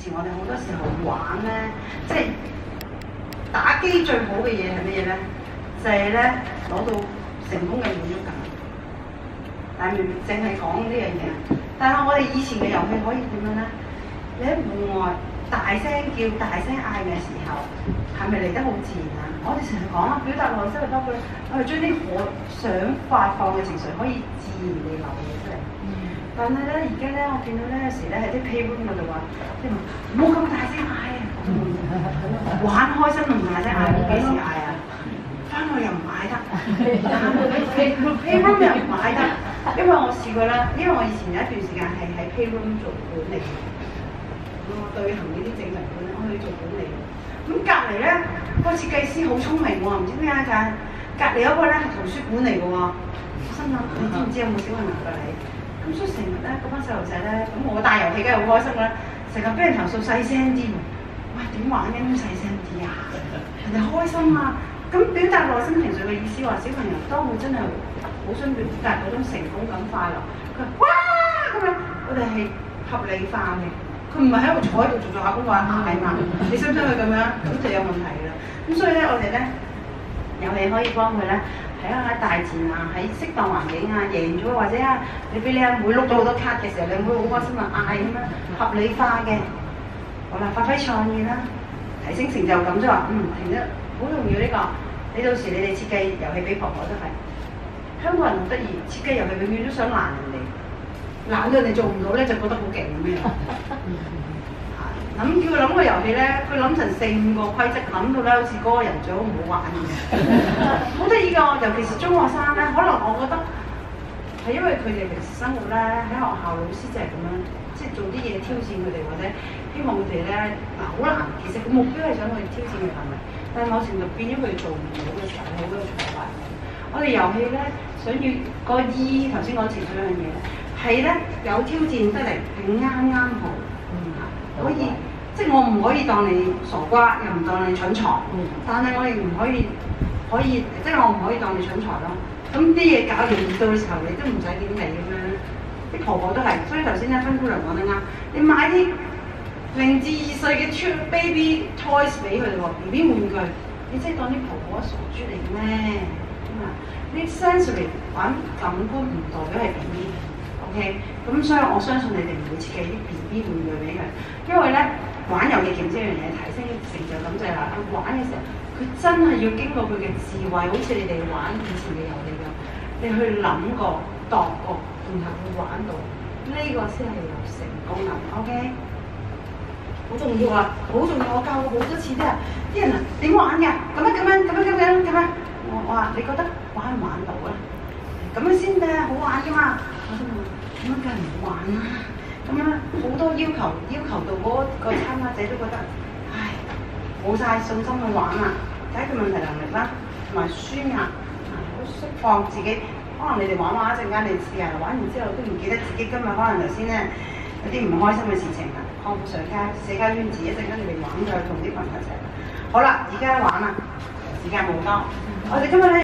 前我哋好多時候玩咧，即係打機最好嘅嘢係乜嘢咧？就係咧攞到成功嘅滿足感。但係明明淨係講呢樣嘢，但係我哋以前嘅遊戲可以點樣咧？你喺戶外大聲叫、大聲嗌嘅時候，係咪嚟得好自然啊？我哋成日講啊，表達內心嘅多句，我哋將啲我想發放嘅情緒可以自然地流露出嚟。但係咧，而家咧，我見到咧有時咧喺啲 playroom 嗰度話，即係話唔好咁大聲嗌啊！玩開心都唔大聲嗌，幾時嗌啊？翻去又唔嗌得，playroom 又唔嗌得，因為我試過啦，因為我以前有一段時間係喺 playroom 做管理，我對行呢啲正常管理，我去做管理。咁隔離咧個設計師好聰明喎，唔知點解㗎？隔離有個咧係圖書館嚟㗎喎，我心諗你知唔知有冇小朋友㗎你？咁所以成日咧嗰班細路仔咧，咁我帶遊戲梗係好開心啦，成日俾人投訴細聲啲喎，喂點玩嘅咁細聲啲啊？人哋開心啊！咁表達內心情緒嘅意思話，小朋友當佢真係好想表達嗰種成功感、快樂，佢話哇咁樣，我哋係合理化嘅。佢唔係喺度坐喺度做下功課嗌嘛，你想唔想佢咁樣？咁就有問題啦。咁所以咧，我哋咧遊戲可以幫佢咧喺大自然啊，喺適當環境啊，贏咗或者啊，你俾你阿妹碌到好多卡嘅時候，你阿妹好開心啊嗌咁樣，合理化嘅。好啦，發揮創意啦，提升成就感即係話，停得好重要呢個。你到時你哋設計遊戲俾婆婆都係，香港人好得意，設計遊戲永遠都想難人哋。懶到你做唔到咧，就覺得好勁咁樣。諗叫佢諗個遊戲咧，佢諗成4-5個規則，諗到咧好似嗰個人最好唔好玩咁樣。好得意㗎，尤其是中學生咧，可能我覺得係因為佢哋平時生活咧喺學校老師就係咁樣，即係做啲嘢挑戰佢哋，或者希望佢哋咧好難。其實個目標係想去挑戰佢能力，但係某程度變咗佢哋做唔到嘅時候，好多挫敗。我哋遊戲咧想要個頭先講情緒嗰樣嘢咧。係咧有挑戰得嚟係啱啱好，可以即係我唔可以當你傻瓜，又唔當你蠢材，但係我亦唔可以即係我唔可以當你蠢材咯。咁啲嘢搞完到嘅時候，你都唔使點理咁樣。啲婆婆都係，所以頭先咧芬姑娘講得啱，你買啲0至2歲嘅 baby toys 俾佢哋喎 ，BB 玩具，你真係當啲婆婆傻豬嚟咩？啲 sensory 玩感官唔代表係 BB。OK， 咁所以我相信你哋唔會設計啲 BB 玩具俾佢，因為咧玩遊戲其中一樣嘢提升成就感就係話，佢玩嘅時候，佢真係要經過佢嘅智慧，好似你哋玩以前嘅遊戲咁，你去諗過、度過，然後去玩到，呢個先係有成功感。OK， 好重要啊，好重要！我教過好多次啲人啊點玩㗎？咁樣，我話你覺得玩唔玩到啊？咁樣先嘅好玩㗎嘛！我心諗咁樣梗係唔好玩啦，咁樣好多要求到嗰個參加者都覺得，唉，冇晒信心去玩啦，解決問題能力啦，同埋舒壓，好釋放自己。可能你哋玩一陣間，你試下玩完之後都唔記得自己今日可能頭先咧有啲唔開心嘅事情啊，擴闊社交圈子，一陣間你哋玩就同啲朋友一齊。好啦，而家玩啦，時間冇多，我哋今日咧。